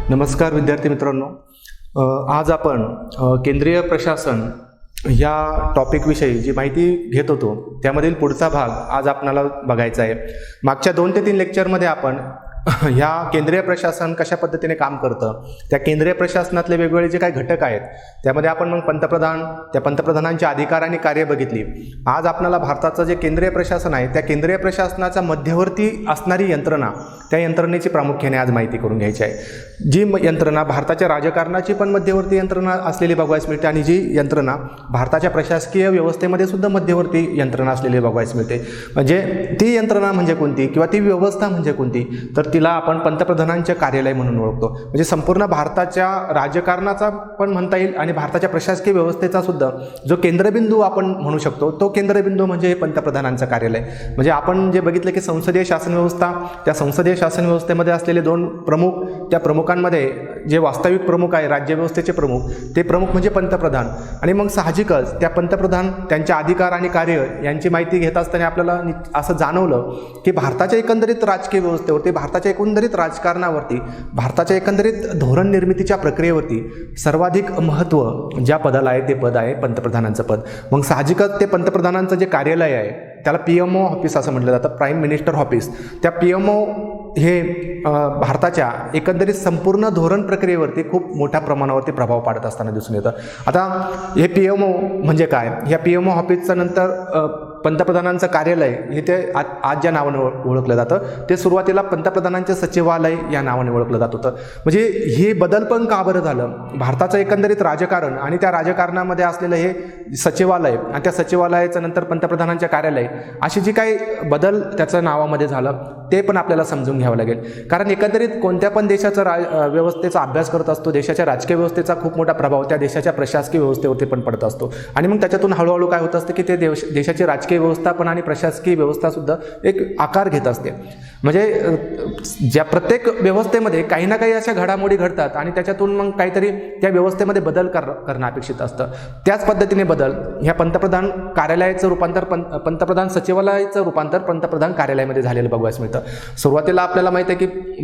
नमस्कार विद्यार्थी मित्रांनो. आज आपण केंद्रीय प्रशासन या टॉपिकविषयी जी माहिती घेत होतो त्यामधील पुढचा भाग आज आपणाला बघायचा आहे. मागच्या 2 ते 3 लेक्चरमध्ये आपण ह्या केंद्रीय प्रशासन कशा पद्धतीने काम करतं, त्या केंद्रीय प्रशासनातले वेगवेगळे जे काही घटक आहेत त्यामध्ये आपण मग त्या पंतप्रधानांचे अधिकार आणि कार्य बघितली. आज आपल्याला भारताचं जे केंद्रीय प्रशासन आहे त्या केंद्रीय प्रशासनाच्या मध्यवर्ती असणारी यंत्रणा, त्या यंत्रणेची प्रामुख्याने आज माहिती करून घ्यायची आहे. जी यंत्रणा भारताच्या राजकारणाची पण मध्यवर्ती यंत्रणा असलेली बघायला मिळते आणि जी यंत्रणा भारताच्या प्रशासकीय व्यवस्थेमध्ये सुद्धा मध्यवर्ती यंत्रणा असलेली बघायला मिळते. म्हणजे ती यंत्रणा म्हणजे कोणती किंवा ती व्यवस्था म्हणजे कोणती, तर तिला आपण पंतप्रधानांचे कार्यालय म्हणून ओळखतो. म्हणजे संपूर्ण भारताच्या राजकारणाचा पण म्हणता येईल आणि भारताच्या प्रशासकीय व्यवस्थेचा सुद्धा जो केंद्रबिंदू आपण म्हणू शकतो, तो केंद्रबिंदू म्हणजे हे पंतप्रधानांचं कार्यालय. म्हणजे आपण जे बघितलं की संसदीय शासन व्यवस्था, त्या संसदीय शासन व्यवस्थेमध्ये असलेले 2 प्रमुख, त्या प्रमुखांमध्ये जे वास्तविक प्रमुख आहे, राज्यव्यवस्थेचे प्रमुख, ते प्रमुख म्हणजे पंतप्रधान. आणि मग साहजिकच त्या पंतप्रधान त्यांच्या अधिकार आणि कार्य यांची माहिती घेत असताना आपल्याला असं जाणवलं की भारताच्या एकंदरीत राजकीय व्यवस्थेवरती, भारताच्या एकंदरीत राजकारणावरती, भारताच्या एकंदरीत धोरण निर्मितीच्या प्रक्रियेवरती सर्वाधिक महत्त्व ज्या पदाला आहे ते पद आहे पंतप्रधानांचं पद. मग साहजिकच ते पंतप्रधानांचं जे कार्यालय आहे त्याला PMO ऑफिस असं म्हटलं जातं, प्राईम मिनिस्टर ऑफिस. त्या PMO हे भारताच्या एकंदरीत संपूर्ण धोरण प्रक्रियेवरती खूप मोठ्या प्रमाणावरती प्रभाव पाडत असताना दिसून येतं. आता हे PMO म्हणजे काय, ह्या PMO ऑफिसचं नंतर पंतप्रधानांचं कार्यालय हे ते आज ज्या नावाने ओळखलं जातं ते सुरुवातीला पंतप्रधानांचे सचिवालय या नावाने ओळखलं जात होतं. म्हणजे हे बदल पण का बरं झालं, भारताचं एकंदरीत राजकारण आणि त्या राजकारणामध्ये असलेलं हे सचिवालय आणि त्या सचिवालयाचं नंतर पंतप्रधानांचे कार्यालय, अशी जी काही बदल त्याचं नावामध्ये झालं ते पण आपल्याला समजून घ्यावं लागेल. कारण एकंदरीत कोणत्या पण देशाचं व्यवस्थेचा अभ्यास करत असतो, देशाच्या राजकीय व्यवस्थेचा खूप मोठा प्रभाव त्या देशाच्या प्रशासकीय व्यवस्थेवरती पण पडत असतो. आणि मग त्याच्यातून हळूहळू काय होत असतं की ते देशाची राजकीय व्यवस्थापन आणि प्रशासकीय व्यवस्था सुद्धा एक आकार घेत असते. म्हणजे ज्या प्रत्येक व्यवस्थेमध्ये काही ना काही अशा घडामोडी घडतात आणि त्याच्यातून मग काहीतरी त्या व्यवस्थेमध्ये बदल करणं अपेक्षित असतं. त्याच पद्धतीने बदल ह्या पंतप्रधान कार्यालयाचं रूपांतर पंतप्रधान सचिवालयाचं रूपांतर पंतप्रधान कार्यालयामध्ये झालेलं बघायला मिळतं. सुरुवातीला आपल्याला माहिती आहे की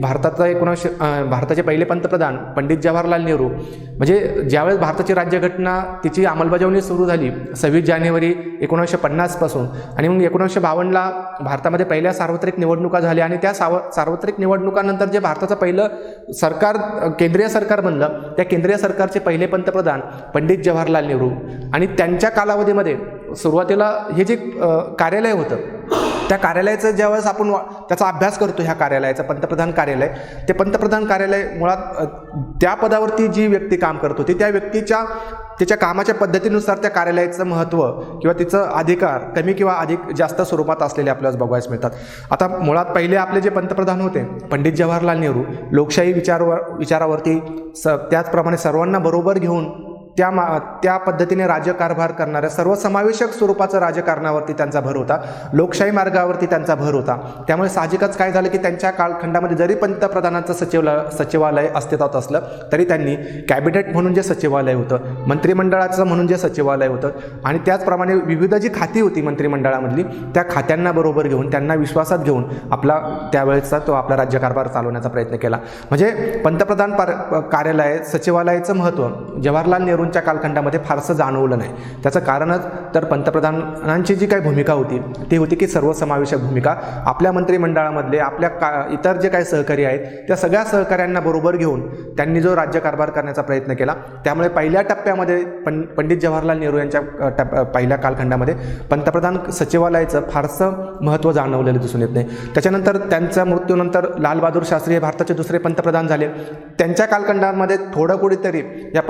भारताचे पहिले पंतप्रधान पंडित जवाहरलाल नेहरू, म्हणजे ज्यावेळेस भारताची राज्यघटना तिची अंमलबजावणी सुरू झाली 26 जानेवारी 1950 पासून, आणि मग 1952ला भारतामध्ये पहिल्या सार्वत्रिक निवडणुका झाल्या आणि त्या सार्वत्रिक निवडणुकांनंतर जे भारताचं पहिलं सरकार केंद्रीय सरकार बनलं, त्या केंद्रीय सरकारचे पहिले पंतप्रधान पंडित जवाहरलाल नेहरू. आणि त्यांच्या कालावधीमध्ये सुरुवातीला हे जे कार्यालय होतं त्या कार्यालयाचं ज्यावेळेस आपण त्याचा अभ्यास करतो, ह्या कार्यालयाचं पंतप्रधान कार्यालय, ते पंतप्रधान कार्यालय मुळात त्या पदावरती जी व्यक्ती काम करत होती त्या व्यक्तीच्या त्याच्या कामाच्या पद्धतीनुसार त्या कार्यालयाचं महत्त्व किंवा तिचं अधिकार कमी किंवा अधिक जास्त स्वरूपात असलेले आपल्याला बघायला मिळतात. आता मुळात पहिले आपले जे पंतप्रधान होते पंडित जवाहरलाल नेहरू, लोकशाही विचारावरती त्याचप्रमाणे सर्वांना बरोबर घेऊन त्या पद्धतीने राज्यकारभार करणाऱ्या सर्वसमावेशक स्वरूपाचं राजकारणावरती त्यांचा भर होता, लोकशाही मार्गावरती त्यांचा भर होता. त्यामुळे साहजिकच काय झालं की त्यांच्या कालखंडामध्ये जरी पंतप्रधानांचं सचिवालय अस्तित्वात असलं तरी त्यांनी कॅबिनेट म्हणून जे सचिवालय होतं, मंत्रिमंडळाचं म्हणून जे सचिवालय होतं आणि त्याचप्रमाणे विविध जी खाती होती मंत्रिमंडळामधली, त्या खात्यांना बरोबर घेऊन त्यांना विश्वासात घेऊन त्यावेळेचा आपला राज्यकारभार चालवण्याचा प्रयत्न केला. म्हणजे पंतप्रधान कार्यालय सचिवालयाचं महत्त्व जवाहरलाल नेहरूंच्या कालखंडामध्ये फारसं जाणवलं नाही. त्याचं कारणच तर पंतप्रधानांची जी काही भूमिका होती ती होती की सर्वसमावेशक भूमिका. आपल्या मंत्रिमंडळामधले इतर जे काही सहकारी आहेत त्या सगळ्या सहकाऱ्यांना बरोबर घेऊन त्यांनी जो राज्यकारभार करण्याचा प्रयत्न केला. त्यामुळे पहिल्या टप्प्यामध्ये पंडित जवाहरलाल नेहरू यांच्या पहिल्या कालखंडामध्ये पंतप्रधान सचिवालयाचं फारसं महत्त्व जाणवलेलं दिसून येत नाही. त्याच्यानंतर त्यांच्या मृत्यूनंतर लालबहादूर शास्त्री हे भारताचे दुसरे पंतप्रधान झाले. त्यांच्या कालखंडामध्ये थोडं कुठेतरी या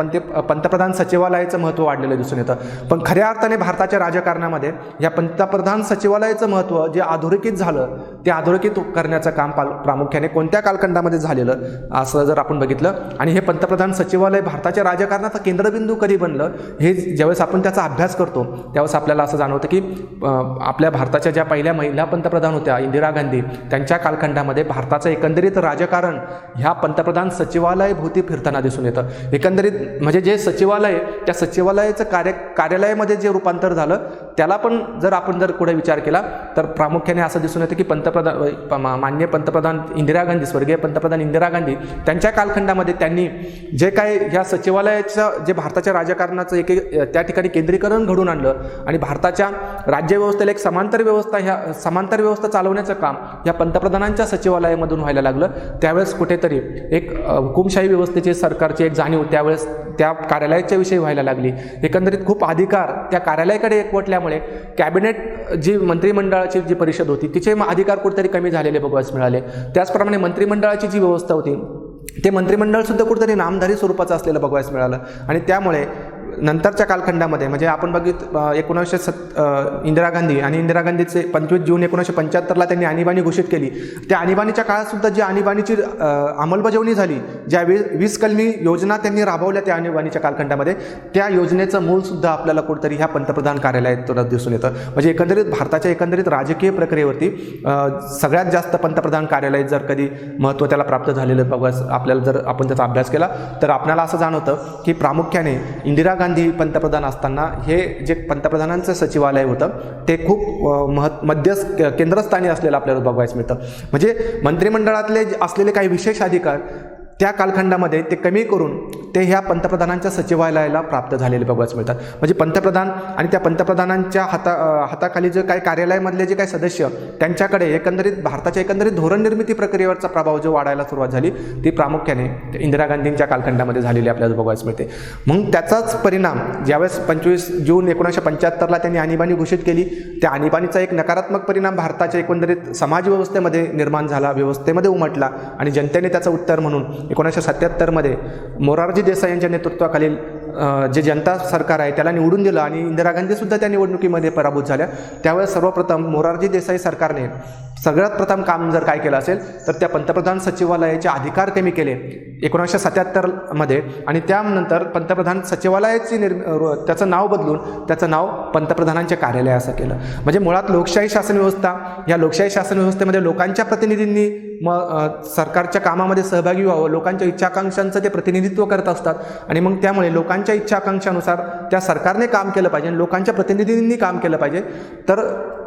पंतप्रधान सचिवालयाचं महत्त्व वाढलेलं दिसून येतं. पण खऱ्या अर्थाने भारताच्या राजकारणामध्ये या पंतप्रधान सचिवालयाचं महत्त्व जे अधोरेखित झालं ते अधोरेखित करण्याचं काम प्रामुख्याने कोणत्या कालखंडामध्ये झालेलं असं जर आपण बघितलं, आणि हे पंतप्रधान सचिवालय भारताच्या राजकारणाचा केंद्रबिंदू कधी बनलं हे ज्यावेळेस आपण त्याचा अभ्यास करतो त्यावेळेस आपल्याला असं जाणवतं की आपल्या भारताच्या ज्या पहिल्या महिला पंतप्रधान होत्या इंदिरा गांधी, त्यांच्या कालखंडामध्ये भारताचं एकंदरीत राजकारण ह्या पंतप्रधान सचिवालय भोवती फिरताना दिसून येतं. एकंदरीत म्हणजे जे सचिव सचिवालय, त्या सचिवालयाचं कार्यालयामध्ये जे रूपांतर झालं त्याला पण जर आपण पुढे विचार केला तर प्रामुख्याने असं दिसून येतं की माननीय पंतप्रधान इंदिरा गांधी, स्वर्गीय पंतप्रधान इंदिरा गांधी त्यांच्या कालखंडामध्ये त्यांनी जे काय ह्या सचिवालयाचं जे भारताच्या राजकारणाचं त्या ठिकाणी केंद्रीकरण घडून आणलं आणि भारताच्या राज्यव्यवस्थेला एक समांतर व्यवस्था चालवण्याचं काम या पंतप्रधानांच्या सचिवालयामधून व्हायला लागलं, त्यावेळेस कुठेतरी एक हुकुमशाही व्यवस्थेची सरकारची एक जाणीव त्यावेळेस त्या कार्यालयाच्या विषयी व्हायला लागली. एकंदरीत खूप अधिकार त्या कार्यालयाकडे एकवटल्यामुळे कॅबिनेट जी मंत्रिमंडळाची जी परिषद होती तिचे अधिकार कुठेतरी कमी झालेले बघायला मिळाले. त्याचप्रमाणे मंत्रिमंडळाची जी व्यवस्था होती ते मंत्रिमंडळ सुद्धा कुठेतरी नामधारी स्वरूपाचं असलेलं बघायला मिळालं आणि त्यामुळे नंतरच्या कालखंडामध्ये म्हणजे आपण इंदिरा गांधीचे 25 जून 1975ला त्यांनी आणीबाणी घोषित केली. त्या आणीबाणीच्या काळात सुद्धा जी आणीबाणीची अंमलबजावणी झाली, ज्या 20 कलमी योजना त्यांनी राबवल्या त्या आणीबाणीच्या कालखंडामध्ये, त्या योजनेचं मूळ सुद्धा आपल्याला कुठेतरी ह्या पंतप्रधान कार्यालयात दिसून येतं. म्हणजे एकंदरीत भारताच्या एकंदरीत राजकीय प्रक्रियेवरती सगळ्यात जास्त पंतप्रधान कार्यालय जर कधी महत्त्व त्याला प्राप्त झालेलं आपल्याला जर आपण त्याचा अभ्यास केला तर आपल्याला असं जाणवतं की प्रामुख्याने इंदिरा गांधी पंतप्रधान असताना हे जे पंतप्रधानांचं सचिवालय होतं ते खूप केंद्रस्थानी असलेलं आपल्याला बघायला मिळतं. म्हणजे मंत्रिमंडळातले असलेले काही विशेष अधिकार त्या कालखंडामध्ये ते कमी करून ते ह्या पंतप्रधानांच्या सचिवालयाला प्राप्त झालेले बघायला मिळतात. म्हणजे पंतप्रधान आणि त्या पंतप्रधानांच्या हाताखाली जे काही कार्यालयामधले जे काही सदस्य त्यांच्याकडे एकंदरीत भारताच्या एकंदरीत धोरण निर्मिती प्रक्रियेवरचा प्रभाव जो वाढायला सुरुवात झाली ती प्रामुख्याने इंदिरा गांधींच्या कालखंडामध्ये झालेली आपल्याला बघायला मिळते. मग त्याचाच परिणाम ज्यावेळेस 25 जून 1975ला त्यांनी आणीबाणी घोषित केली, त्या आणीबाणीचा एक नकारात्मक परिणाम भारताच्या एकंदरीत समाजव्यवस्थेमध्ये निर्माण झाला, व्यवस्थेमध्ये उमटला आणि जनतेने त्याचं उत्तर म्हणून 1977मध्ये मोरारजी देसाई यांच्या नेतृत्वाखालील जे जनता सरकार आहे त्याला निवडून दिलं आणि इंदिरा गांधी सुद्धा त्या निवडणुकीमध्ये पराभूत झाल्या. त्यावेळेस सर्वप्रथम मोरारजी देसाई सरकारने सगळ्यात प्रथम काम जर काय केलं असेल तर त्या पंतप्रधान सचिवालयाचे अधिकार कमी केले 1977मध्ये आणि त्यानंतर पंतप्रधान सचिवालयाची त्याचं नाव बदलून त्याचं नाव पंतप्रधानांचे कार्यालय असं केलं. म्हणजे मुळात लोकशाही शासन व्यवस्था, या लोकशाही शासन व्यवस्थेमध्ये लोकांच्या प्रतिनिधींनी सरकारच्या कामामध्ये सहभागी व्हावं, लोकांच्या इच्छाकांक्षांचं ते प्रतिनिधित्व करत असतात आणि मग त्यामुळे लोकांच्या इच्छाकांक्षानुसार त्या सरकारने काम केलं पाहिजे, लोकांच्या प्रतिनिधींनी काम केलं पाहिजे. तर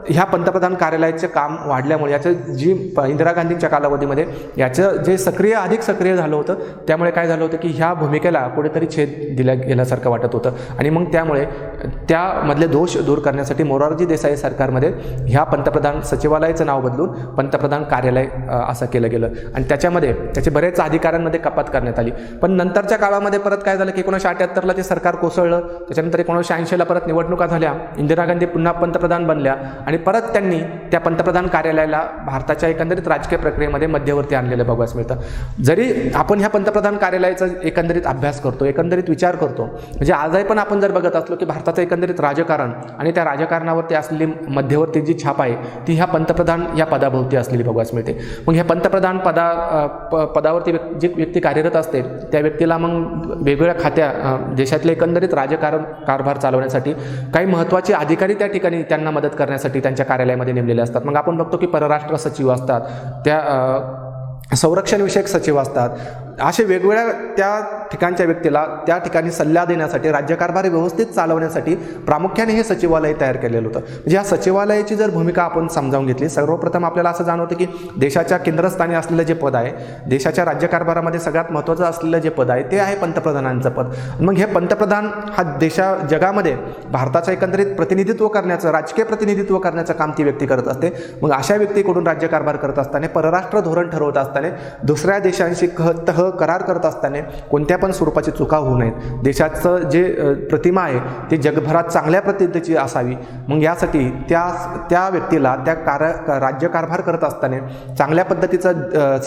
ह्या पंतप्रधान कार्यालयाचे काम वाढल्यामुळे याचं जी इंदिरा गांधींच्या कालावधीमध्ये याचं जे अधिक सक्रिय झालं होतं त्यामुळे काय झालं होतं की ह्या भूमिकेला कुठेतरी छेद दिल्या गेल्यासारखं वाटत होतं आणि मग त्यामुळे त्यामधले दोष दूर करण्यासाठी मोरारजी देसाई सरकारमध्ये ह्या पंतप्रधान सचिवालयाचं नाव बदलून पंतप्रधान कार्यालय असं केलं गेलं आणि त्याच्यामध्ये त्याचे बरेच अधिकारांमध्ये कपात करण्यात आली. पण नंतरच्या काळामध्ये परत काय झालं की 1978ला ते सरकार कोसळलं, त्याच्यानंतर 1980ला परत निवडणुका झाल्या, इंदिरा गांधी पुन्हा पंतप्रधान बनल्या आणि परत त्यांनी त्या पंतप्रधान कार्यालयाला भारताच्या एकंदरीत राजकीय प्रक्रियेमध्ये मध्यवर्ती आणलेलं बघायला मिळतं. जरी आपण ह्या पंतप्रधान कार्यालयाचा एकंदरीत अभ्यास करतो, एकंदरीत विचार करतो, म्हणजे आजही पण आपण जर बघत असलो की भारताचं एकंदरीत राजकारण आणि त्या राजकारणावरती असलेली मध्यवर्ती जी छाप आहे ती ह्या पंतप्रधान या पदाभोवती असलेली बघायला मिळते. मग ह्या पंतप्रधान पदावरती जी व्यक्ती कार्यरत असते त्या व्यक्तीला मग वेगवेगळ्या खात्या देशातले एकंदरीत कारभार चालवण्यासाठी काही महत्त्वाचे अधिकारी त्या ठिकाणी त्यांना मदत करण्यासाठी त्यांच्या कार्यालयामध्ये नेमलेले असतात. मग आपण बघतो की परराष्ट्र सचिव असतात, त्या संरक्षणविषयक सचिव असतात, असे वेगवेगळ्या त्या ठिकाणच्या व्यक्तीला त्या ठिकाणी सल्ला देण्यासाठी राज्यकारभार व्यवस्थित चालवण्यासाठी प्रामुख्याने हे सचिवालय तयार केलेलं होतं. म्हणजे या सचिवालयाची जर भूमिका आपण समजावून घेतली, सर्वप्रथम आपल्याला असं जाणवतं की देशाच्या केंद्रस्थानी असलेलं जे पद आहे, देशाच्या राज्यकारभारामध्ये सगळ्यात महत्त्वाचं असलेलं जे पद आहे ते आहे पंतप्रधानांचं पद. मग हे पंतप्रधान हा जगामध्ये भारताचं एकंदरीत प्रतिनिधित्व करण्याचं, राजकीय प्रतिनिधित्व करण्याचं काम ती व्यक्ती करत असते. मग अशा व्यक्तीकडून राज्यकारभार करत असताना, परराष्ट्र धोरण ठरवत असताना, दुसऱ्या देशांशी करार करत असताना कोणत्या पण स्वरूपाची चुका होऊ नयेत, देशाचं जे प्रतिमा आहे ती जगभरात चांगल्या पद्धतीची असावी. मग यासाठी त्या व्यक्तीला त्या राज्यकारभार करत असताना चांगल्या पद्धतीचा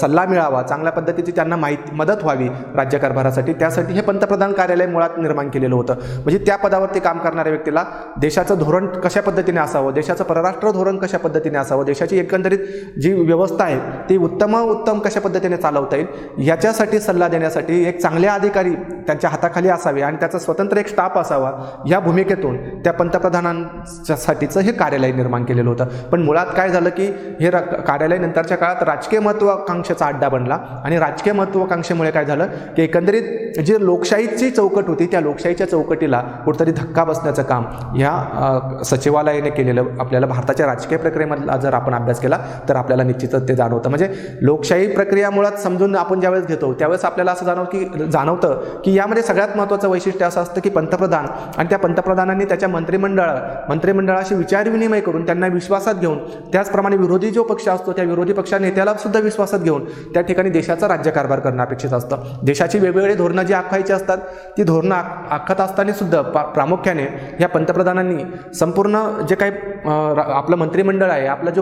सल्ला मिळावा, चांगल्या पद्धतीची त्यांना मदत व्हावी राज्यकारभारासाठी, त्यासाठी हे पंतप्रधान कार्यालय मुळात निर्माण केलेलं होतं. म्हणजे त्या पदावरती काम करणाऱ्या व्यक्तीला देशाचं धोरण कशा पद्धतीने असावं, देशाचं परराष्ट्र धोरण कशा पद्धतीने असावं, देशाची एकंदरीत जी व्यवस्था आहे ती उत्तम उपक्रम कशा पद्धतीने चालवता येईल याच्यासाठी सल्ला देण्यासाठी एक चांगले अधिकारी त्यांच्या हाताखाली असावे आणि त्याचा स्वतंत्र एक स्टाफ असावा, या भूमिकेतून त्या पंतप्रधानांसाठीचं हे कार्यालय निर्माण केलेलं होतं. पण मुळात काय झालं की हे कार्यालय नंतरच्या काळात राजकीय महत्त्वाकांक्षेचा अड्डा बनला आणि राजकीय महत्त्वाकांक्षेमुळे काय झालं की एकंदरीत जी लोकशाहीची चौकट होती त्या लोकशाहीच्या चौकटीला कुठेतरी धक्का बसण्याचं काम ह्या सचिवालयाने केलेलं आपल्याला भारताच्या राजकीय प्रक्रियेमधला जर आपण अभ्यास केला तर आपल्याला निश्चितच ते जाणवतं. म्हणजे लोकशाही प्रक्रिया मुळात समजून आपण ज्यावेळेस घेतो त्यावेळेस आपल्याला असं जाणवतं की यामध्ये सगळ्यात महत्त्वाचं वैशिष्ट्य असं असतं की पंतप्रधान आणि त्या पंतप्रधानांनी त्याच्या मंत्रिमंडळाशी विचारविनिमय करून त्यांना विश्वासात घेऊन, त्याचप्रमाणे विरोधी जो पक्ष असतो त्या विरोधी पक्षा नेत्याला सुद्धा विश्वासात घेऊन त्या ठिकाणी देशाचा राज्यकारभार करणं अपेक्षित असतं. देशाची वेगवेगळी धोरणं जी आखायची असतात ती धोरणं आखत असताना सुद्धा प्रामुख्याने या पंतप्रधानांनी संपूर्ण जे काही आपलं मंत्रिमंडळ आहे, आपला जो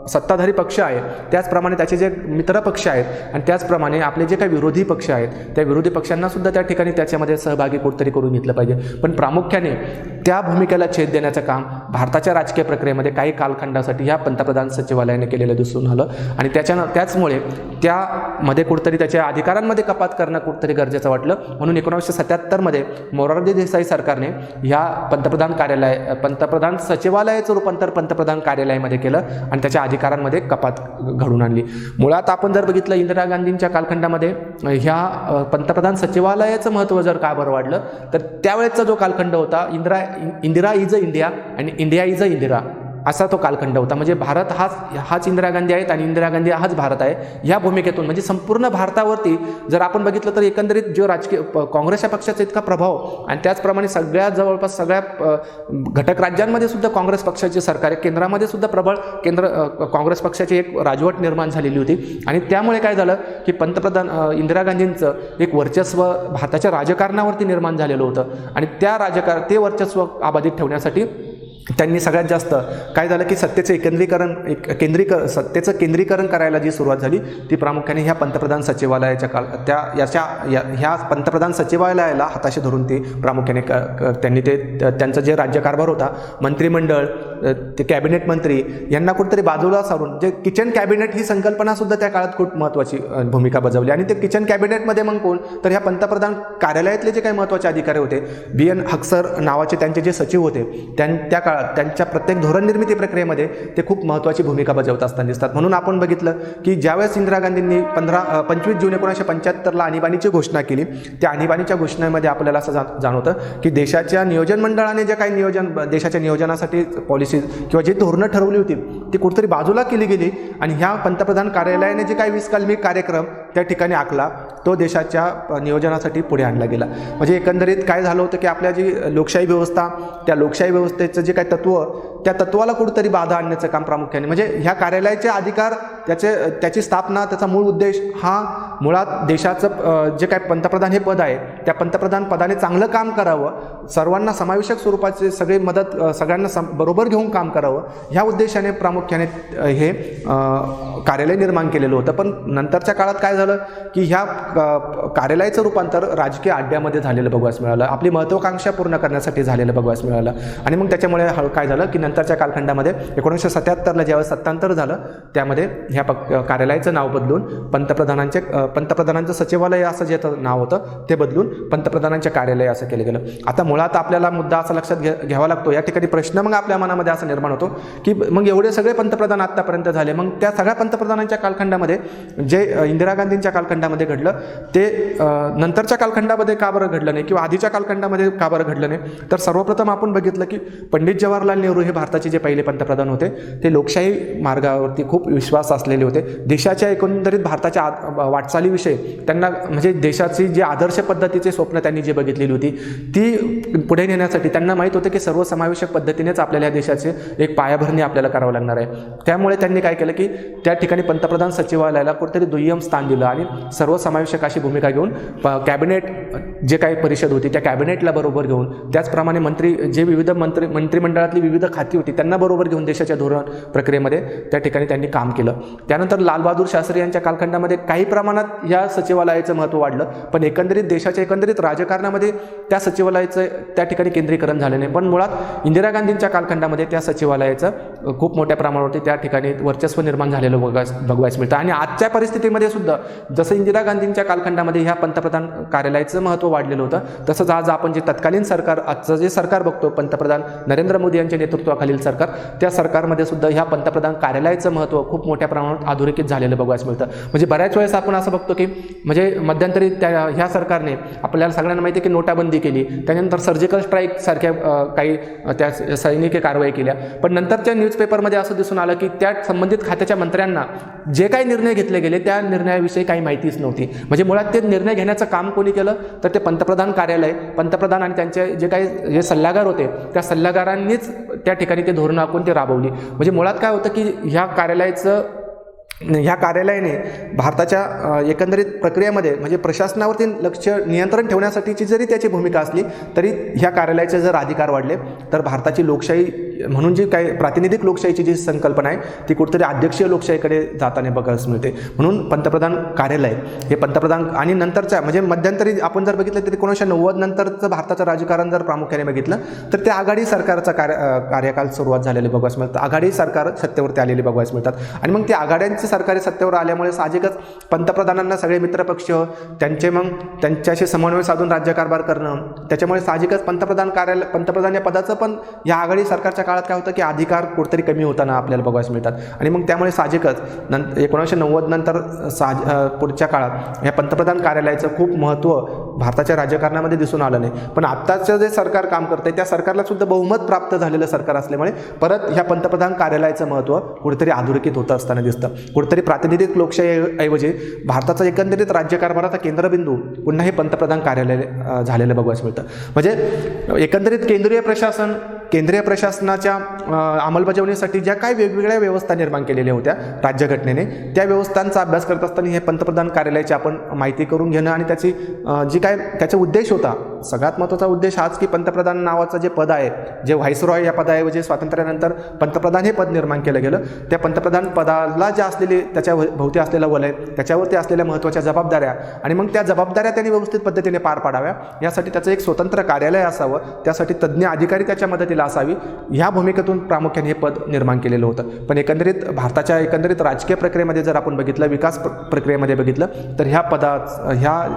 सत्ताधारी पक्ष आहे, त्याचप्रमाणे त्याचे जे मित्र पक्ष आहेत आणि त्याचप्रमाणे आपले जे काही विरोधी पक्ष आहेत त्या विरोधी पक्षांना सुद्धा त्या ठिकाणी त्याच्यामध्ये सहभागी कुठेतरी करून घेतलं पाहिजे. पण प्रामुख्याने त्या भूमिकेला छेद देण्याचं काम भारताच्या राजकीय प्रक्रियेमध्ये काही कालखंडासाठी ह्या पंतप्रधान सचिवालयाने केलेलं दिसून आलं आणि त्याचमुळे त्यामध्ये कुठेतरी त्याच्या अधिकारांमध्ये कपात करणं कुठेतरी गरजेचं वाटलं. म्हणून 1977मध्ये मोरारजी देसाई सरकारने ह्या पंतप्रधान सचिवालयाचं रूपांतर पंतप्रधान कार्यालयामध्ये केलं आणि त्याच्या अधिकारांमध्ये कपात घडून आणली. मुळात आपण जर बघितलं इंदिरा गांधींच्या कालखंडामध्ये ह्या पंतप्रधान सचिवालयाचं महत्त्व जर का बरं वाढलं तर त्यावेळेचा जो कालखंड होता इंदिरा इज अ इंडिया आणि इंडिया इज अ इंदिरा असा तो कालखंड होता. म्हणजे भारत हाच इंदिरा गांधी आहेत आणि इंदिरा गांधी हाच भारत आहे. या भूमिकेतून म्हणजे संपूर्ण भारतावरती जर आपण बघितलं तर एकंदरीत जो राजकीय काँग्रेसच्या पक्षाचा इतका प्रभाव आणि त्याचप्रमाणे जवळपास सगळ्या घटक राज्यांमध्ये सुद्धा काँग्रेस पक्षाची सरकार आहे, केंद्रामध्ये सुद्धा प्रबळ काँग्रेस पक्षाची एक राजवट निर्माण झालेली होती आणि त्यामुळे काय झालं की पंतप्रधान इंदिरा गांधींचं एक वर्चस्व भारताच्या राजकारणावरती निर्माण झालेलं होतं आणि ते वर्चस्व अबाधित ठेवण्यासाठी त्यांनी सगळ्यात जास्त काय झालं की सत्तेचं केंद्रीकरण करायला जी सुरुवात झाली ती प्रामुख्याने ह्या पंतप्रधान सचिवालयाच्या ह्या पंतप्रधान सचिवालयाला हाताशी धरून ते प्रामुख्याने त्यांनी त्यांचं जे राज्यकारभार होता, मंत्रिमंडळ, ते कॅबिनेट मंत्री यांना कुठेतरी बाजूला सारून जे किचन कॅबिनेट ही संकल्पना सुद्धा त्या काळात खूप महत्त्वाची भूमिका बजावली आणि ते किचन कॅबिनेटमध्ये मग कोण तर ह्या पंतप्रधान कार्यालयातले जे काही महत्त्वाचे अधिकारी होते, BN हक्सर नावाचे त्यांचे जे सचिव होते, त्या काळात त्यांच्या प्रत्येक धोरण निर्मिती प्रक्रियेमध्ये ते खूप महत्त्वाची भूमिका बजावत असताना दिसतात. म्हणून आपण बघितलं की ज्यावेळेस इंदिरा गांधींनी 25 जून 1975ला आणीबाणीची घोषणा केली, त्या आणीबाणीच्या घोषणेमध्ये आपल्याला असं जाणवतं की देशाच्या नियोजन मंडळाने जे काही देशाच्या नियोजनासाठी पॉलिसीज किंवा जी धोरणं ठरवली होती ती कुठेतरी बाजूला केली गेली आणि ह्या पंतप्रधान कार्यालयाने जे काही 20 कलमी कार्यक्रम त्या ठिकाणी आखला तो देशाच्या नियोजनासाठी पुढे आणला गेला. म्हणजे एकंदरीत काय झालं होतं की आपल्या जी लोकशाही व्यवस्था, त्या लोकशाही व्यवस्थेचं जे काही त्या तत्वाला कुठेतरी बाधा आणण्याचं काम प्रामुख्याने म्हणजे ह्या कार्यालयाचे अधिकार, त्याची स्थापना, त्याचा मूळ उद्देश हा मुळात देशाचं जे काय पंतप्रधान हे पद आहे त्या पंतप्रधान पदाने चांगलं काम करावं, सर्वांना समावेशक स्वरूपाचे सगळ्यांना बरोबर घेऊन काम करावं ह्या उद्देशाने प्रामुख्याने हे कार्यालय निर्माण केलेलं होतं. पण नंतरच्या काळात काय झालं की ह्या कार्यालयाचं रूपांतर राजकीय अड्ड्यामध्ये झालेलं बघायला मिळालं, आपली महत्त्वाकांक्षा पूर्ण करण्यासाठी झालेलं बघायला मिळालं आणि मग त्याच्यामुळे काय झालं की नंतरच्या कालखंडामध्ये 1977ला ज्यावेळेस सत्तांतर झालं त्यामध्ये ह्या कार्यालयाचं नाव बदलून पंतप्रधानांचं सचिवालय असं जे नाव होतं ते बदलून पंतप्रधानांचे कार्यालय असं केलं गेलं. आता मुळात आपल्याला मुद्दा असा लक्षात घ्यावा लागतो, या ठिकाणी प्रश्न मग आपल्या मनामध्ये असा निर्माण होतो की मग एवढे सगळे पंतप्रधान आत्तापर्यंत झाले, मग त्या सगळ्या पंतप्रधानांच्या कालखंडामध्ये जे इंदिरा गांधींच्या कालखंडामध्ये घडलं ते नंतरच्या कालखंडामध्ये का बरं घडलं नाही किंवा आधीच्या कालखंडामध्ये का बरं घडलं नाही. तर सर्वप्रथम आपण बघितलं की पंडित जवाहरलाल नेहरू हे भारताचे जे पहिले पंतप्रधान होते ते लोकशाही मार्गावरती खूप विश्वास असलेले होते. देशाच्या एकंदरीत भारताच्या वाटचालीविषयी त्यांना म्हणजे देशाची जी आदर्श पद्धतीचे स्वप्न त्यांनी जे बघितलेली होती ती पुढे नेण्यासाठी त्यांना माहीत होतं की सर्वसमावेशक पद्धतीनेच आपल्याला या देशाचे एक पायाभरणी आपल्याला करावं लागणार आहे. त्यामुळे त्यांनी काय केलं की त्या ठिकाणी पंतप्रधान सचिवालयाला कुठेतरी दुय्यम स्थान दिलं आणि सर्वसमावेशक अशी भूमिका घेऊन कॅबिनेट जे काही परिषद होती त्या कॅबिनेटला बरोबर घेऊन, त्याचप्रमाणे विविध मंत्रिमंडळातली विविध खाती होती त्यांना बरोबर घेऊन देशाच्या धोरण प्रक्रियेमध्ये त्या ठिकाणी त्यांनी काम केलं. त्यानंतर लालबहादूर शास्त्री यांच्या कालखंडामध्ये काही प्रमाणात या सचिवालयाचं महत्त्व वाढलं, पण देशाच्या एकंदरीत राजकारणामध्ये त्या सचिवालयाचं त्या ठिकाणी केंद्रीकरण झालं नाही. पण मुळात इंदिरा गांधींच्या कालखंडामध्ये त्या सचिवालयाचं खूप मोठ्या प्रमाणावरती त्या ठिकाणी वर्चस्व निर्माण झालेलं बघायला मिळतं. आणि आजच्या परिस्थितीमध्ये सुद्धा जसं इंदिरा गांधींच्या कालखंडामध्ये ह्या पंतप्रधान कार्यालयाचं महत्त्व वाढलेलं होतं, तसंच आज आपण जे तत्कालीन सरकार, आजचं जे सरकार बघतो पंतप्रधान नरेंद्र मोदी यांच्या नेतृत्वाखालील सरकार, त्या सरकारमध्ये सुद्धा ह्या पंतप्रधान कार्यालयाचं महत्त्व खूप मोठ्या प्रमाणात अधोरेखित झालेलं बघायला मिळतं. म्हणजे बऱ्याच वेळेस आपण असं बघतो की म्हणजे मध्यंतरी ह्या सरकारने आपल्याला सगळ्यांना माहिती आहे की नोटाबंदी केली, त्यानंतर सर्जिकल स्ट्राईक सारख्या काही त्या सैनिकी कारवाई केल्या, पण नंतरच्या न्यूजपेपरमध्ये असं दिसून आलं की त्या संबंधित खात्याच्या मंत्र्यांना जे काही निर्णय घेतले गेले त्या निर्णयाविषयी काही माहितीच नव्हती. म्हणजे मुळात ते निर्णय घेण्याचं काम कोणी केलं तर ते पंतप्रधान कार्यालय, पंतप्रधान आणि त्यांचे जे काही जे सल्लागार होते त्या सल्लागारांनीच त्या ठिकाणी ते धोरणं आखून ते राबवली. म्हणजे मुळात काय होतं की ह्या कार्यालयाने भारताच्या एकंदरीत प्रक्रियेमध्ये म्हणजे प्रशासनावरती लक्ष नियंत्रण ठेवण्यासाठीची जरी त्याची भूमिका असली तरी ह्या कार्यालयाचे जर अधिकार वाढले तर भारताची लोकशाही म्हणून जी काही प्रातिनिधिक लोकशाहीची जी संकल्पना आहे ती कुठेतरी अध्यक्षीय लोकशाहीकडे जाताना बघायला मिळते. म्हणून पंतप्रधान कार्यालय हे पंतप्रधान आणि नंतरच्या म्हणजे मध्यंतरी आपण जर बघितलं तर 1990 नंतरचं भारताचं राजकारण जर प्रामुख्याने बघितलं तर ते आघाडी सरकारचा कार्यकाल सुरुवात झालेले बघायला मिळतं. आघाडी सरकार सत्तेवरती आलेले बघायला मिळतात आणि मग ते आघाड्यांचे सरकारी सत्तेवर आल्यामुळे साहजिकच पंतप्रधानांना सगळे मित्रपक्ष त्यांच्याशी समन्वय साधून राज्यकारभार करणं, त्याच्यामुळे साहजिकच पंतप्रधान या पदाचं पण या आघाडी सरकारच्या काळात काय होतं की अधिकार कुठेतरी कमी होताना आपल्याला बघायला मिळतात. आणि मग त्यामुळे साहजिकच 1990 नंतर पुढच्या काळात या पंतप्रधान कार्यालयाचं खूप महत्त्व भारताच्या राजकारणामध्ये दिसून आलं नाही. पण आत्ताचं जे सरकार काम करतंय त्या सरकारला सुद्धा बहुमत प्राप्त झालेलं सरकार असल्यामुळे परत ह्या पंतप्रधान कार्यालयाचं महत्त्व कुठेतरी अधोरेखित होतं असताना दिसतं. कुठेतरी प्रातिनिधिक लोकशाहीऐवजी भारताचा एकंदरीत राज्यकारभाराचा केंद्रबिंदू पुन्हा हे पंतप्रधान कार्यालय झालेलं बघायला मिळतं. म्हणजे एकंदरीत केंद्रीय प्रशासनाच्या अंमलबजावणीसाठी ज्या काही वेगवेगळ्या व्यवस्था निर्माण केलेल्या होत्या राज्यघटनेने त्या व्यवस्थांचा अभ्यास करत असताना हे पंतप्रधान कार्यालयाची आपण माहिती करून घेणं आणि त्याची त्याचा उद्देश होता, सगळ्यात महत्त्वाचा उद्देश हाच की पंतप्रधान नावाचं जे पद आहे, जे व्हाईसरॉय या पदाऐवजी स्वातंत्र्यानंतर पंतप्रधान हे पद निर्माण केलं गेलं, त्या पंतप्रधान पदाला ज्या असलेली त्याच्या भोवती असलेलं वलय, त्याच्यावरती असलेल्या महत्त्वाच्या जबाबदाऱ्या आणि मग त्या जबाबदाऱ्या त्यांनी व्यवस्थित पद्धतीने पार पाडाव्या यासाठी त्याचं एक स्वतंत्र कार्यालय असावं, त्यासाठी तज्ज्ञ अधिकारी त्याच्या मदतीला असावी, ह्या भूमिकेतून प्रामुख्याने हे पद निर्माण केलेलं होतं. पण एकंदरीत भारताच्या एकंदरीत राजकीय प्रक्रियेमध्ये जर आपण बघितलं, विकास प्रक्रियेमध्ये बघितलं तर ह्या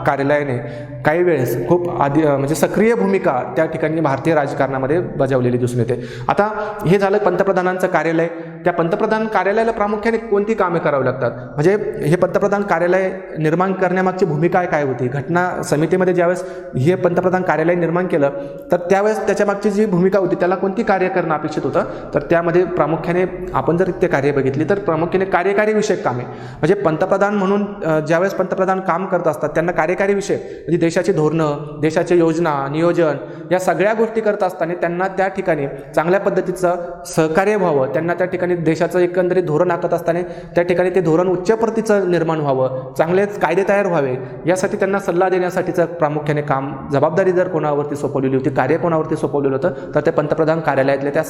कार्यालयाने काही वेळेस खूप म्हणजे सक्रिय भूमिका त्या ठिकाणी भारतीय राजकारणामध्ये बजावलेली दिसून येते. आता हे झालं पंतप्रधानांचं कार्यालय. त्या पंतप्रधान कार्यालयाला प्रामुख्याने कोणती कामे करावी लागतात, म्हणजे हे पंतप्रधान कार्यालय निर्माण करण्यामागची भूमिका काय होती. घटना समितीमध्ये ज्यावेळेस हे पंतप्रधान कार्यालय निर्माण केलं तर त्यावेळेस त्याच्यामागची जी भूमिका होती त्याला कोणती कार्य करणं अपेक्षित होतं, तर त्यामध्ये प्रामुख्याने आपण जर ते कार्य बघितली तर प्रामुख्याने कार्यकारी विषयक कामे, म्हणजे पंतप्रधान म्हणून ज्यावेळेस पंतप्रधान काम करत असतात त्यांना कार्यकारी विषय म्हणजे देशाची धोरणं, देशाच्या योजना, नियोजन या सगळ्या गोष्टी करत असताना त्यांना त्या ठिकाणी चांगल्या पद्धतीचं सहकार्य व्हावं, त्यांना त्या ठिकाणी देशाचं एकंदरीत धोरण आखत असताना त्या ठिकाणी ते धोरण उच्च प्रतीचं निर्माण व्हावं, चांगलेच कायदे तयार व्हावे यासाठी त्यांना सल्ला देण्यासाठीचं प्रामुख्याने काम, जबाबदारी जर कोणावरती सोपवलेली होती, कार्य कोणावरती सोपवलेलं होतं तर ते पंतप्रधान कार्यालयातले त्या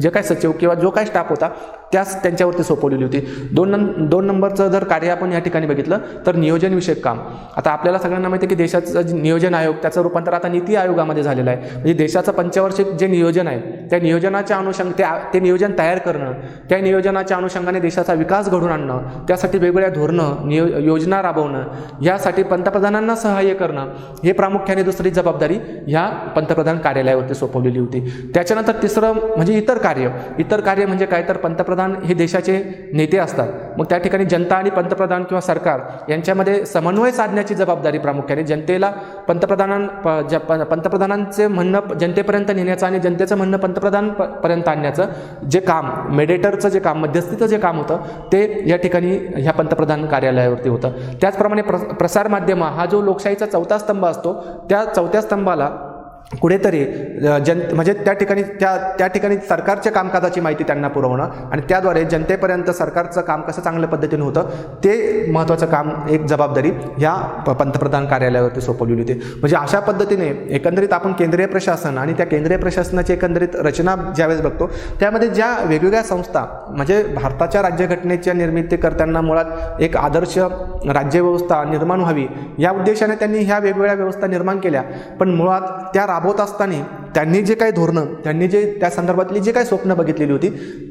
जे काही सचिव किंवा जो काही स्टाफ होता त्याच त्यांच्यावरती सोपवलेली होती. दोन नंबरचं जर कार्य आपण या ठिकाणी बघितलं तर नियोजन विषयक काम. आता आपल्याला सगळ्यांना माहिती आहे की देशाचं नियोजन आयोग त्याचं रूपांतर आता नीती आयोगामध्ये झालेलं आहे. म्हणजे देशाचं पंचवार्षिक जे नियोजन आहे त्या नियोजनाच्या ते नियोजन तयार करणं, त्या नियोजनाच्या अनुषंगाने देशाचा विकास घडवून आणणं, त्यासाठी वेगवेगळ्या धोरणं योजना राबवणं, यासाठी पंतप्रधानांना सहाय्य करणं हे प्रामुख्याने दुसरी जबाबदारी ह्या पंतप्रधान कार्यालयावरती सोपवलेली होती. त्याच्यानंतर तिसरं म्हणजे इतर कार्य म्हणजे काय तर पंतप्रधान हे देशाचे नेते असतात, मग त्या ठिकाणी जनता आणि पंतप्रधान किंवा सरकार यांच्यामध्ये समन्वय साधण्याची जबाबदारी प्रामुख्याने जनतेला पंतप्रधानांचे म्हणणं जनतेपर्यंत नेण्याचं आणि जनतेचं म्हणणं पंतप्रधानपर्यंत आणण्याचं जे काम, मेडिएटरचं जे काम, मध्यस्थीचं जे काम होतं ते या ठिकाणी ह्या पंतप्रधान कार्यालयावरती होतं. त्याचप्रमाणे प्रसारमाध्यम हा जो लोकशाहीचा चौथा स्तंभ असतो त्या चौथ्या स्तंभाला कुठेतरी म्हणजे त्या ठिकाणी सरकारच्या कामकाजाची माहिती त्यांना पुरवणं आणि त्याद्वारे जनतेपर्यंत सरकारचं काम कसं चांगल्या पद्धतीने होतं ते महत्त्वाचं काम, एक जबाबदारी ह्या पंतप्रधान कार्यालयावरती सोपवलेली होती. म्हणजे अशा पद्धतीने एकंदरीत आपण केंद्रीय प्रशासन आणि त्या केंद्रीय प्रशासनाची एकंदरीत रचना ज्यावेळेस बघतो त्यामध्ये ज्या वेगवेगळ्या संस्था म्हणजे भारताच्या राज्यघटनेच्या निर्मिती करताना मुळात एक आदर्श राज्यव्यवस्था निर्माण व्हावी या उद्देशाने त्यांनी ह्या वेगवेगळ्या व्यवस्था निर्माण केल्या, पण मुळात त्या राबवत असताना त्यांनी जे काही धोरणं, त्यांनी जे त्या संदर्भातली जे काही स्वप्न बघितलेली होती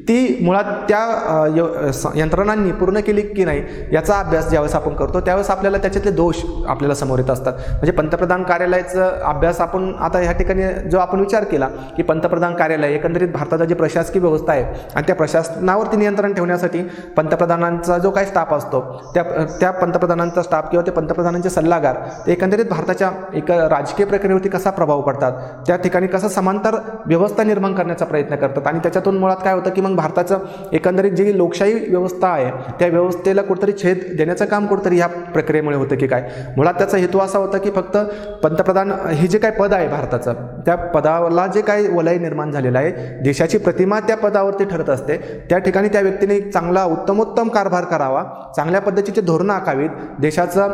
ती मुळात त्या यंत्रणांनी पूर्ण केली की नाही याचा अभ्यास ज्यावेळेस आपण करतो त्यावेळेस आपल्याला त्याच्यातले दोष आपल्याला समोर येत असतात. म्हणजे पंतप्रधान कार्यालयाचा अभ्यास आपण आता ह्या ठिकाणी जो आपण विचार केला की पंतप्रधान कार्यालय एकंदरीत भारताचा जी प्रशासकीय व्यवस्था आहे आणि त्या प्रशासनावरती नियंत्रण ठेवण्यासाठी पंतप्रधानांचा जो काही स्टाफ असतो त्या पंतप्रधानांचा स्टाफ किंवा ते पंतप्रधानांचे सल्लागार ते एकंदरीत भारताच्या एक राजकीय प्रक्रियेवरती कसा प्रभाव पडतात, त्या ठिकाणी कसं समांतर व्यवस्था निर्माण करण्याचा प्रयत्न करतात आणि त्याच्यातून मुळात काय होतं की मग भारताचं एकंदरीत जी लोकशाही व्यवस्था आहे त्या व्यवस्थेला कुठेतरी छेद देण्याचं काम कुठेतरी ह्या प्रक्रियेमुळे होतं की काय. मुळात त्याचा हेतू असा होता की फक्त पंतप्रधान हे जे काही पद आहे भारताचं त्या पदाला जे काही वलय निर्माण झालेलं आहे, देशाची प्रतिमा त्या पदावरती ठरत असते, त्या ठिकाणी त्या व्यक्तीने चांगला उत्तमोत्तम कारभार करावा, चांगल्या पद्धतीचे धोरणं आखावीत, देशाचा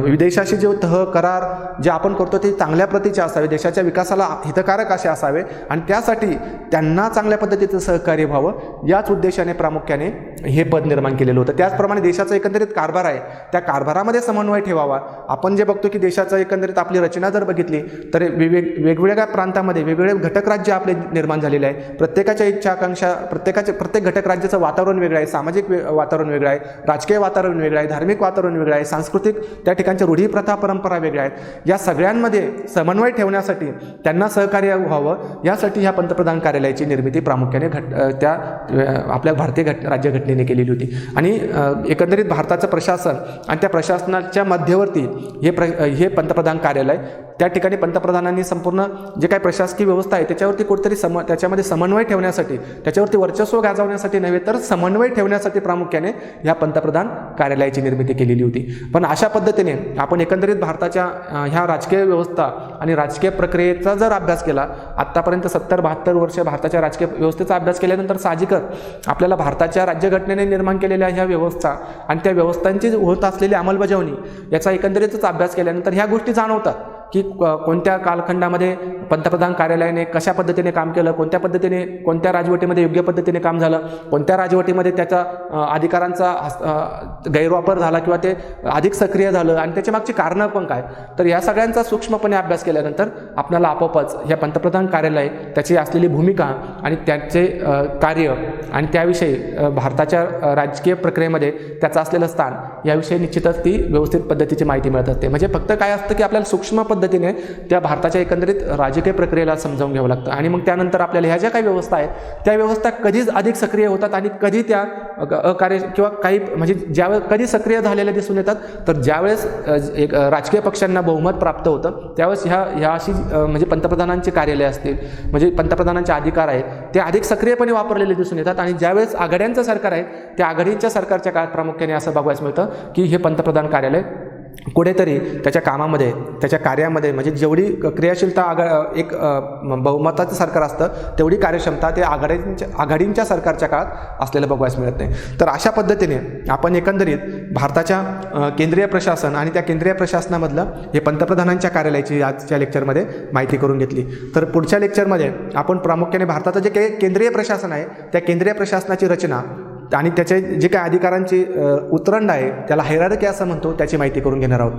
विदेशाशी जे तह करार जे आपण करतो ते चांगल्या प्रतीचे असावे, देशाच्या विकासाला हितकारक असे असावे आणि त्यासाठी त्यांना चांगल्या पद्धतीचं सहकार्य व्हावं याच उद्देशाने प्रामुख्याने हे पद निर्माण केलेलं होतं. त्याचप्रमाणे देशाचा एकंदरीत कारभार आहे त्या कारभारामध्ये समन्वय ठेवावा. आपण जे बघतो की देशाचा एकंदरीत आपली रचना जर बघितली तर वेगवेगळ्या प्रांतामध्ये वेगवेगळे घटक राज्य आपले निर्माण झालेले आहे. प्रत्येकाच्या इच्छा आकांक्षा प्रत्येक घटक राज्याचं वातावरण वेगळं आहे, सामाजिक वातावरण वेगळं आहे, राजकीय वातावरण वेगळं आहे, धार्मिक वातावरण वेगळं आहे, सांस्कृतिक त्या ठिकाणच्या रूढी प्रथा परंपरा वेगळ्या आहेत. या सगळ्यांमध्ये समन्वय ठेवण्यासाठी त्यांना सहकार्य व्हावं यासाठी ह्या पंतप्रधान कार्यालयाची निर्मिती प्रामुख्याने त्या आपल्या भारतीय राज्यघटनेने केलेली होती. आणि एकंदरीत भारताचं प्रशासन आणि त्या प्रशासनाच्या मध्यवर्ती हे पंतप्रधान कार्यालय, त्या ठिकाणी पंतप्रधानांनी संपूर्ण जे काही प्रशासकीय व्यवस्था आहे त्याच्यावरती कुठेतरी त्याच्यामध्ये समन्वय ठेवण्यासाठी, त्याच्यावरती वर्चस्व गाजवण्यासाठी नव्हे तर समन्वय ठेवण्यासाठी प्रामुख्याने ह्या पंतप्रधान कार्यालयाची निर्मिती केलेली होती. पण अशा पद्धतीने आपण एकंदरीत भारताच्या ह्या राजकीय व्यवस्था आणि राजकीय प्रक्रियेचा जर अभ्यास केला, आत्तापर्यंत 70-72 वर्ष भारताच्या राजकीय व्यवस्थेचा अभ्यास केल्यानंतर साहजिकच आपल्याला भारताच्या राज्यघटनेने निर्माण केलेल्या ह्या व्यवस्था आणि त्या व्यवस्थांची होत असलेली अंमलबजावणी याचा एकंदरीतच अभ्यास केल्यानंतर ह्या गोष्टी जाणवतात की कोणत्या कालखंडामध्ये पंतप्रधान कार्यालयाने कशा पद्धतीने काम केलं, कोणत्या पद्धतीने कोणत्या राजवटीमध्ये योग्य पद्धतीने काम झालं, कोणत्या राजवटीमध्ये त्याचा अधिकारांचा गैरवापर झाला किंवा ते अधिक सक्रिय झालं आणि त्याच्या मागची कारणं पण काय. तर या सगळ्यांचा सूक्ष्मपणे अभ्यास केल्यानंतर आपल्याला आपोआपच ह्या पंतप्रधान कार्यालय त्याची असलेली भूमिका आणि त्याचे कार्य आणि त्याविषयी भारताच्या राजकीय प्रक्रियेमध्ये त्याचं असलेलं स्थान याविषयी निश्चितच ती व्यवस्थित पद्धतीची माहिती मिळत असते. म्हणजे फक्त काय असतं की आपल्याला सूक्ष्म पद्धतीने त्या भारताच्या एकंदरीत राजकीय प्रक्रियेला समजावून घ्यावं लागतं आणि मग त्यानंतर आपल्याला ह्या ज्या काही व्यवस्था आहेत त्या व्यवस्था कधीच अधिक सक्रिय होतात आणि कधी त्या अकार्य किंवा काही म्हणजे ज्यावेळेस कधी सक्रिय झालेल्या दिसून येतात तर ज्यावेळेस एक राजकीय पक्षांना बहुमत प्राप्त होतं त्यावेळेस ह्या अशी म्हणजे पंतप्रधानांचे कार्यालय असतील म्हणजे पंतप्रधानांचे अधिकार आहेत ते अधिक सक्रियपणे वापरलेले दिसून येतात. आणि ज्यावेळेस आघाड्यांचं सरकार आहे त्या आघाडीच्या सरकारच्या काळात प्रामुख्याने असं बघायला मिळतं की हे पंतप्रधान कार्यालय कुठेतरी त्याच्या कामामध्ये त्याच्या कार्यामध्ये म्हणजे जेवढी क्रियाशीलता एक बहुमताचं सरकार असतं तेवढी कार्यक्षमता ते आघाडींच्या सरकारच्या काळात असलेलं बघायला मिळत नाही. तर अशा पद्धतीने आपण एकंदरीत भारताच्या केंद्रीय प्रशासन आणि त्या केंद्रीय प्रशासनामधलं हे पंतप्रधानांच्या कार्यालयाची आजच्या लेक्चरमध्ये माहिती करून घेतली. तर पुढच्या लेक्चरमध्ये आपण प्रामुख्याने भारताचं जे काही केंद्रीय प्रशासन आहे त्या केंद्रीय प्रशासनाची रचना आणि त्याचे जे काही अधिकारांची उतरंड आहे त्याला हायरार्की असं म्हणतो त्याची माहिती करून घेणार आहोत.